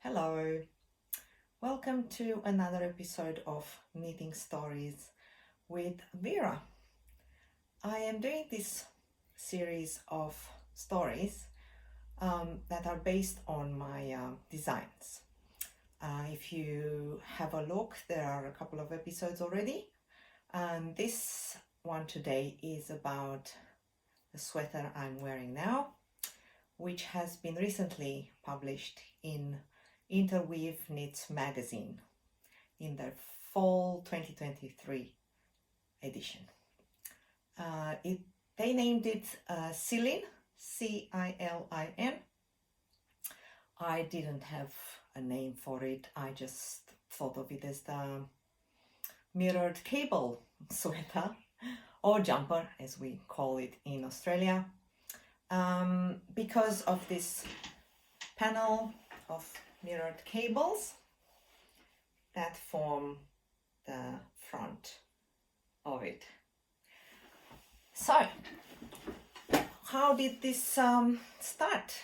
Hello, welcome to another episode of Knitting Stories with Vera. I am doing this series of stories that are based on my designs. If you have a look, there are a couple of episodes already, and this one today is about the sweater I'm wearing now, which has been recently published in Interweave Knits magazine in their fall 2023 edition. They named it Cilin, C-I-L-I-N. I didn't have a name for it. I just thought of it as the mirrored cable sweater or jumper, as we call it in Australia, because of this panel of mirrored cables that form the front of it. So, how did this start?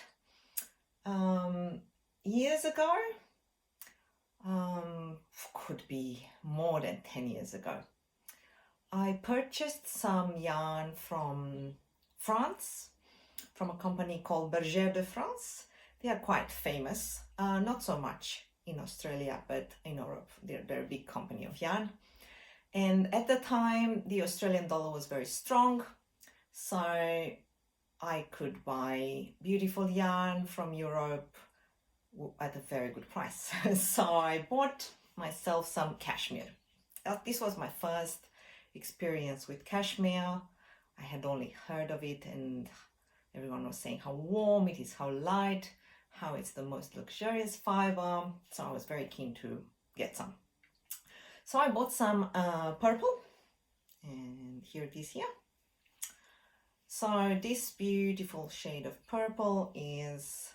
Years ago, could be more than 10 years ago, I purchased some yarn from France, from a company called Berger de France. They are quite famous, not so much in Australia, but in Europe. They're a big company of yarn. And at the time, the Australian dollar was very strong, so I could buy beautiful yarn from Europe at a very good price. So I bought myself some cashmere. This was my first experience with cashmere. I had only heard of it, and everyone was saying how warm it is, how light, how it's the most luxurious fiber. So I was very keen to get some. So I bought some purple, and here it is here. So this beautiful shade of purple is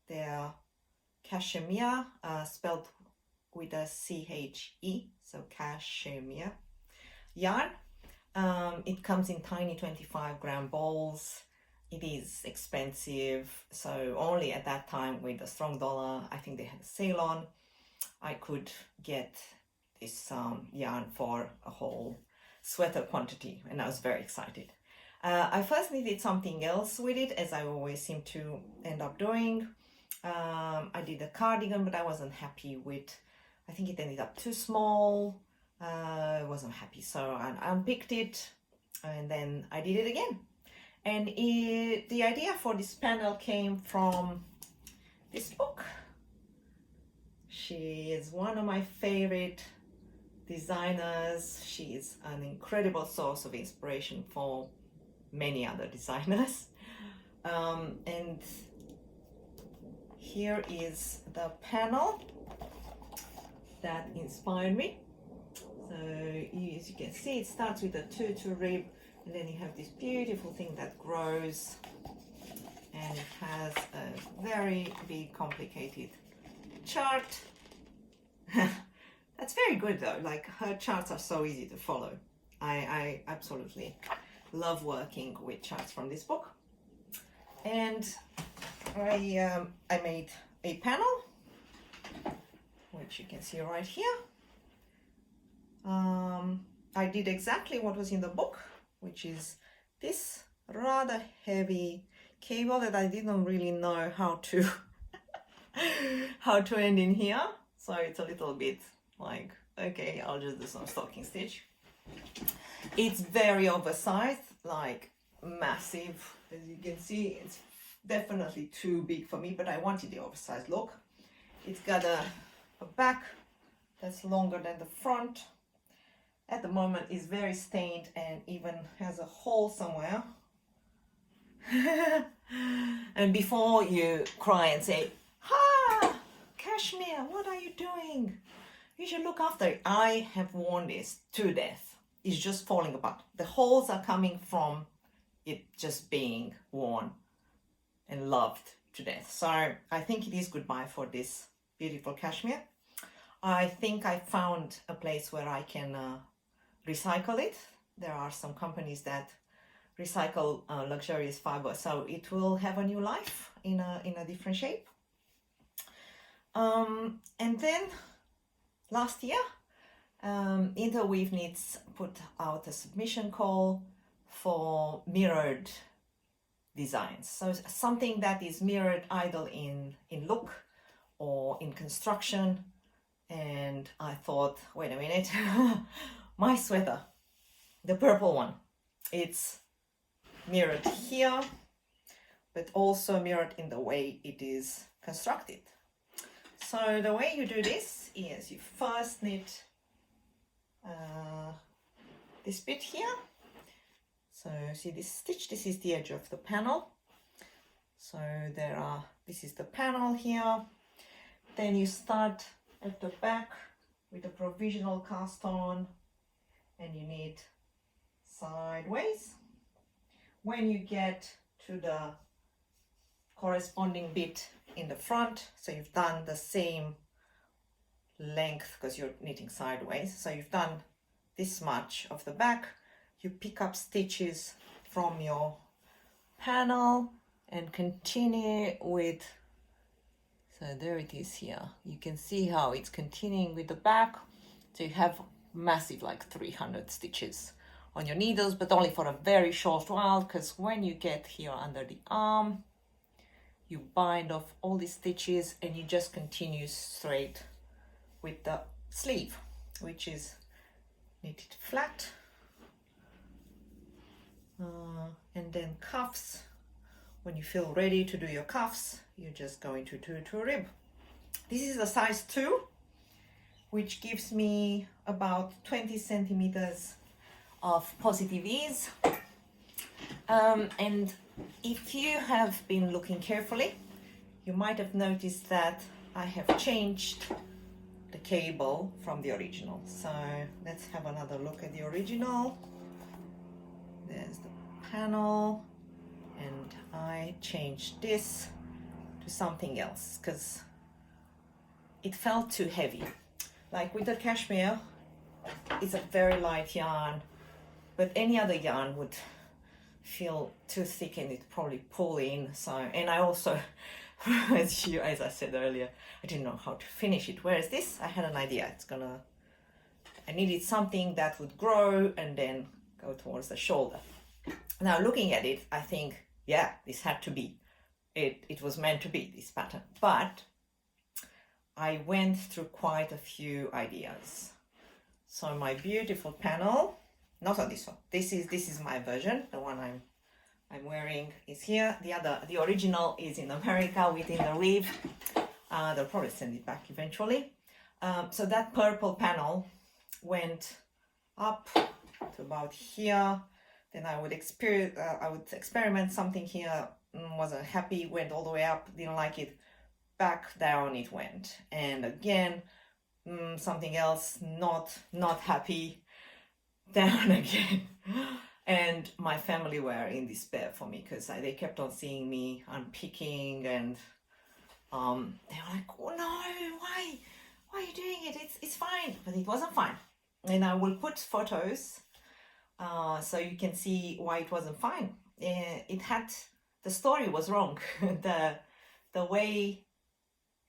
their cashmere, spelled with a C-H-E, so cashmere yarn. It comes in tiny 25-gram balls. It is expensive, so only at that time with a strong dollar, I think they had a sale on, I could get this yarn for a whole sweater quantity, and I was very excited. I first needed something else with it, as I always seem to end up doing. I did a cardigan, but I wasn't happy with, I think it ended up too small. I wasn't happy, so I unpicked it, and then I did it again. And the idea for this panel came from this book. She is one of my favorite designers. She is an incredible source of inspiration for many other designers. And here is the panel that inspired me. So as you can see, it starts with a tutu rib, and then you have this beautiful thing that grows, and it has a very big complicated chart. That's very good though, like her charts are so easy to follow. I absolutely love working with charts from this book. And I made a panel, which you can see right here. I did exactly what was in the book, which is this rather heavy cable that I didn't really know how to end in here. So it's a little bit like, okay, I'll just do some stocking stitch. It's very oversized, like massive. As you can see, it's definitely too big for me, but I wanted the oversized look. It's got a back that's longer than the front. At the moment is very stained and even has a hole somewhere. And before you cry and say, "Ha, cashmere, what are you doing? You should look after it." I have worn this to death. It's just falling apart. The holes are coming from it just being worn and loved to death. So I think it is goodbye for this beautiful cashmere. I think I found a place where I can recycle it. There are some companies that recycle luxurious fiber, so it will have a new life in a different shape. And then last year, Interweave Knits put out a submission call for mirrored designs. So something that is mirrored either in look or in construction. And I thought, wait a minute, my sweater, the purple one, it's mirrored here, but also mirrored in the way it is constructed. So the way you do this is you first knit this bit here. So see this stitch, this is the edge of the panel. So this is the panel here. Then you start at the back with a provisional cast on, and you knit sideways. When you get to the corresponding bit in the front, so you've done the same length because you're knitting sideways, so you've done this much of the back, you pick up stitches from your panel and continue with, so there it is here. You can see how it's continuing with the back. So you have massive, like 300 stitches on your needles, but only for a very short while, because when you get here under the arm, you bind off all the stitches and you just continue straight with the sleeve, which is knitted flat. And then cuffs, when you feel ready to do your cuffs, you're just going to do to a rib. This is a size 2, which gives me about 20 centimeters of positive ease. And if you have been looking carefully, you might have noticed that I have changed the cable from the original. So let's have another look at the original. There's the panel, and I changed this to something else because it felt too heavy. Like with the cashmere, it's a very light yarn, but any other yarn would feel too thick and it probably pull in. So, and I also, as I said earlier, I didn't know how to finish it. Whereas this, I had an idea. I needed something that would grow and then go towards the shoulder. Now looking at it, I think, yeah, this had to be, it was meant to be this pattern. But I went through quite a few ideas. So my beautiful panel, not on this one, this is my version, the one I'm wearing is here. The original is in America with Interweave. They'll probably send it back eventually. So that purple panel went up to about here. Then I would experiment something here, wasn't happy, went all the way up, didn't like it, back down it went. And again, something else, not happy, down again. And my family were in despair for me because they kept on seeing me unpicking, and they were like, oh no, why are you doing it? It's fine. But it wasn't fine. And I will put photos so you can see why it wasn't fine. The story was wrong. the way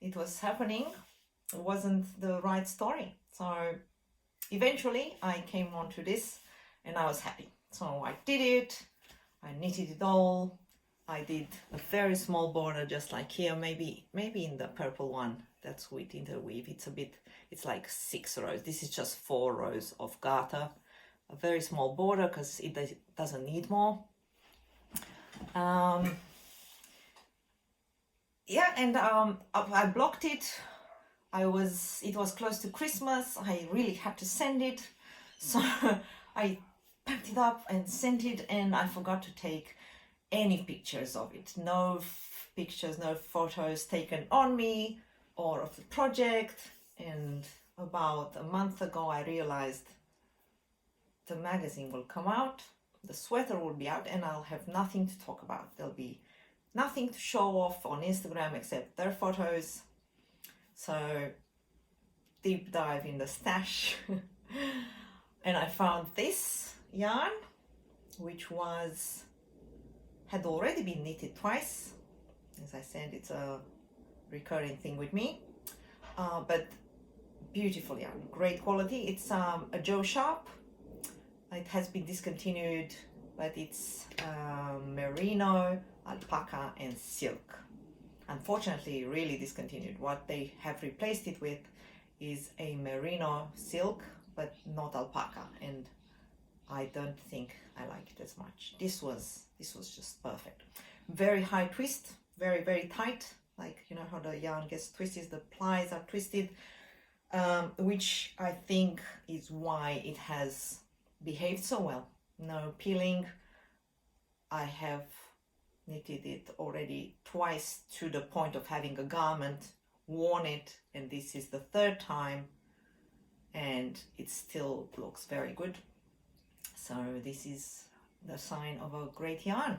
it was happening wasn't the right story. So eventually I came onto this and I was happy. So I did it, I knitted it all. I did a very small border, just like here, maybe in the purple one that's with Interweave. It's like 6 rows. This is just 4 rows of garter. A very small border because it doesn't need more. Yeah, and I blocked it. It was close to Christmas. I really had to send it, so I packed it up and sent it, and I forgot to take any pictures of it. No pictures, no photos taken on me or of the project. And about a month ago I realized the magazine will come out, the sweater will be out, and I'll have nothing to talk about. There'll be nothing to show off on Instagram except their photos. So deep dive in the stash and I found this yarn, which had already been knitted twice. As I said, it's a recurring thing with me. but beautiful yarn, great quality. It's a Joe Sharp. It has been discontinued, but it's merino, alpaca and silk. Unfortunately, really discontinued. What they have replaced it with is a merino silk, but not alpaca, and I don't think I like it as much. This was just perfect. Very high twist, very tight, like you know how the yarn gets twisted, the plies are twisted, which I think is why it has behaved so well. No peeling. I have knitted it already twice to the point of having a garment, worn it, and this is the third time, and it still looks very good. So this is the sign of a great yarn.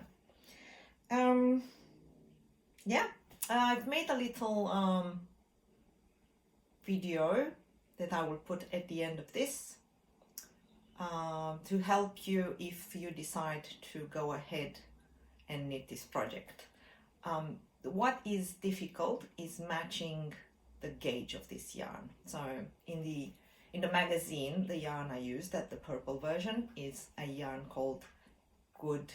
Yeah, I've made a little video that I will put at the end of this to help you if you decide to go ahead and knit this project. What is difficult is matching the gauge of this yarn. So in the magazine, the yarn I used, that the purple version, is a yarn called Good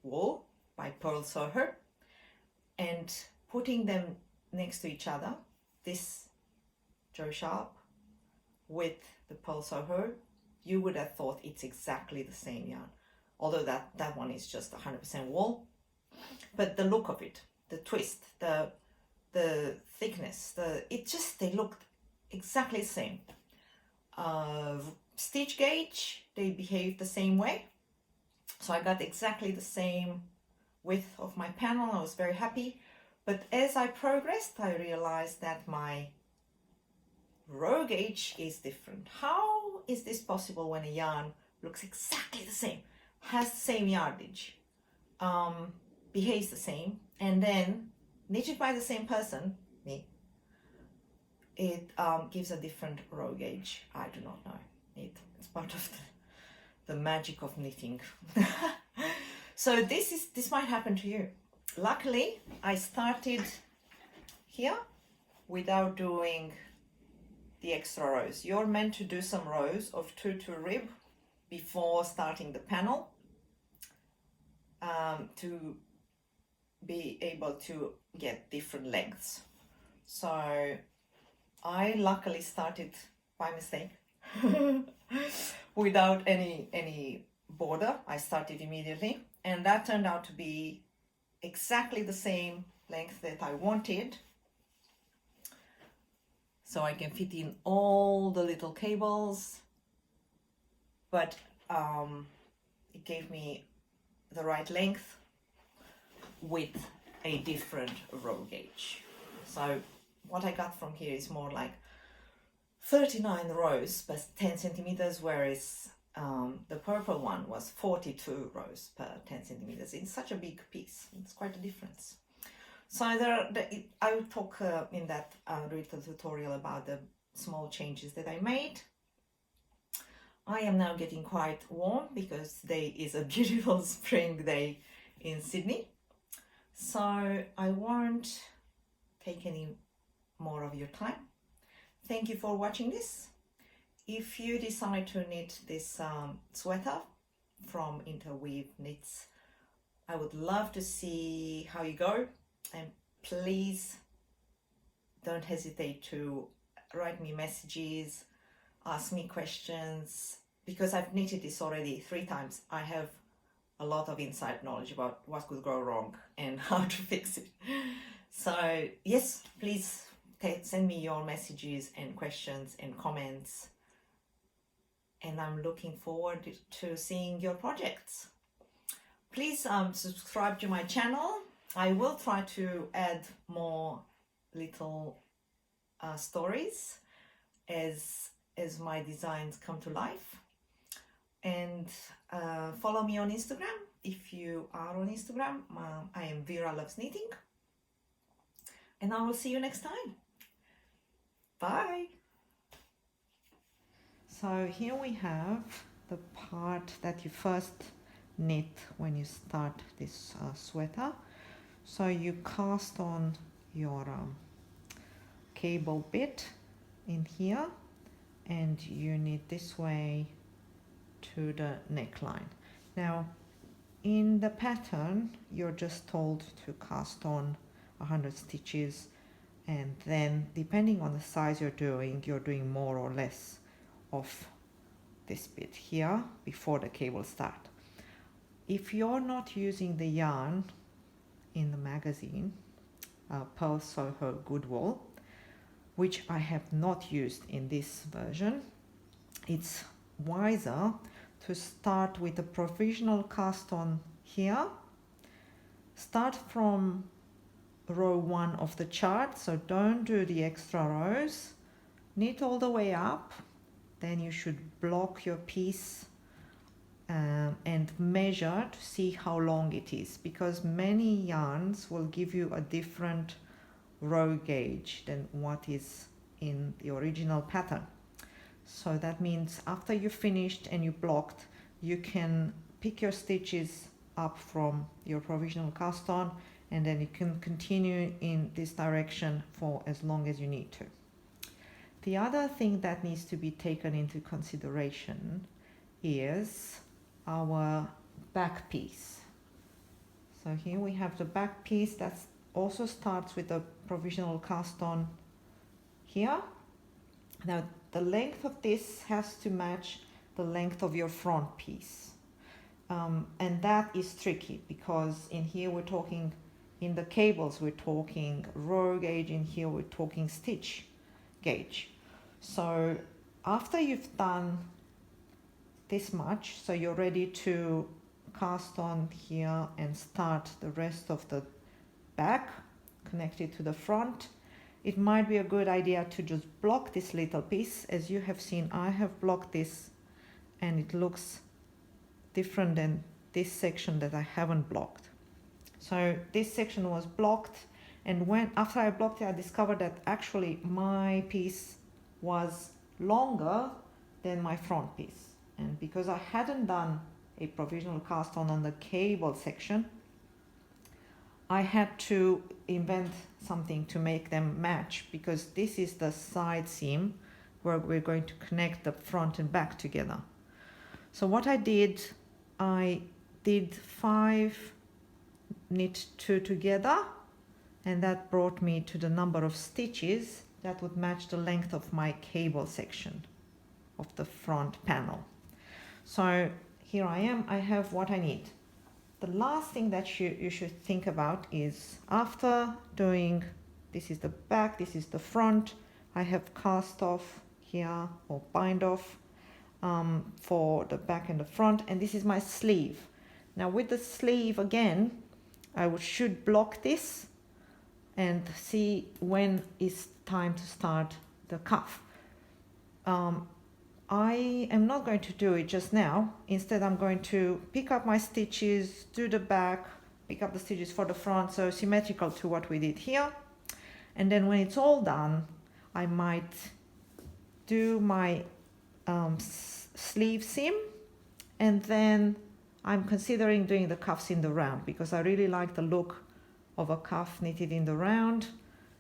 Wool by Pearl Soho, and putting them next to each other, this Joe Sharp with the Pearl Soho, you would have thought it's exactly the same yarn, although that one is just 100% wool. But the look of it, the twist, the thickness, they looked exactly the same. Stitch gauge, they behave the same way. So I got exactly the same width of my panel. I was very happy. But as I progressed, I realized that my row gauge is different. How is this possible when a yarn looks exactly the same, has the same yardage, behaves the same, and then knitted by the same person, me, it gives a different row gauge? I do not know. It's part of the magic of knitting. So this might happen to you. Luckily, I started here without doing the extra rows. You're meant to do some rows of 2 rib before starting the panel to be able to get different lengths. So I luckily started by mistake without any border. I started immediately, and that turned out to be exactly the same length that I wanted. So I can fit in all the little cables, but it gave me the right length with a different row gauge. So what I got from here is more like 39 rows per 10 centimeters, whereas the purple one was 42 rows per 10 centimeters. It's such a big piece. It's quite a difference. So I will talk in that little tutorial about the small changes that I made. I am now getting quite warm because today is a beautiful spring day in Sydney. So I won't take any more of your time. Thank you for watching this. If you decide to knit this sweater from Interweave Knits, I would love to see how you go, and please don't hesitate to write me messages, ask me questions, because I've knitted this already 3 times. I have a lot of inside knowledge about what could go wrong and how to fix it. So yes, please send me your messages and questions and comments, and I'm looking forward to seeing your projects. Please subscribe to my channel. I will try to add more little stories as my designs come to life. And follow me on Instagram if you are on Instagram. I am Vera Loves Knitting, and I will see you next time. Bye. So here we have the part that you first knit when you start this sweater. So you cast on your cable bit in here, and you knit this way to the neckline. Now in the pattern you're just told to cast on 100 stitches, and then depending on the size you're doing more or less of this bit here before the cable start. If you're not using the yarn in the magazine, Pearl Soho Good Wool, which I have not used in this version, it's wiser to start with a provisional cast on here. Start from row 1 of the chart, so don't do the extra rows. Knit all the way up, then you should block your piece and measure to see how long it is, because many yarns will give you a different row gauge than what is in the original pattern. So that means after you finished and you blocked, you can pick your stitches up from your provisional cast on, and then you can continue in this direction for as long as you need to. The other thing that needs to be taken into consideration is our back piece. So here we have the back piece that also starts with a provisional cast on here. Now the length of this has to match the length of your front piece, and that is tricky because in here we're talking, in the cables we're talking row gauge, in here we're talking stitch gauge. So after you've done this much, so you're ready to cast on here and start the rest of the back connected to the front, it might be a good idea to just block this little piece. As you have seen, I have blocked this and it looks different than this section that I haven't blocked. So this section was blocked, and after I blocked it, I discovered that actually my piece was longer than my front piece, and because I hadn't done a provisional cast on the cable section, I had to invent something to make them match, because this is the side seam where we're going to connect the front and back together. So what I did 5 knit 2 together, and that brought me to the number of stitches that would match the length of my cable section of the front panel. So here I am, I have what I need. The last thing that you should think about is, after doing, this is the back, this is the front, I have cast off here or bind off for the back and the front, and this is my sleeve. Now with the sleeve again, I should block this and see when it's time to start the cuff. I am not going to do it just now. Instead, I'm going to pick up my stitches, do the back, pick up the stitches for the front, so symmetrical to what we did here. And then when it's all done, I might do my sleeve seam, and then I'm considering doing the cuffs in the round, because I really like the look of a cuff knitted in the round,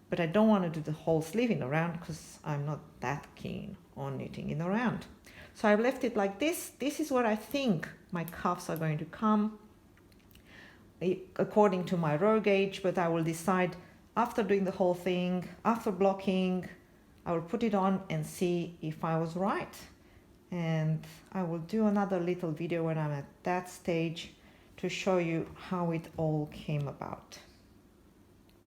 but I don't want to do the whole sleeve in the round because I'm not that keen on knitting in the round. So I've left it like this. This is where I think my cuffs are going to come according to my row gauge, but I will decide after doing the whole thing, after blocking, I will put it on and see if I was right. And I will do another little video when I'm at that stage to show you how it all came about.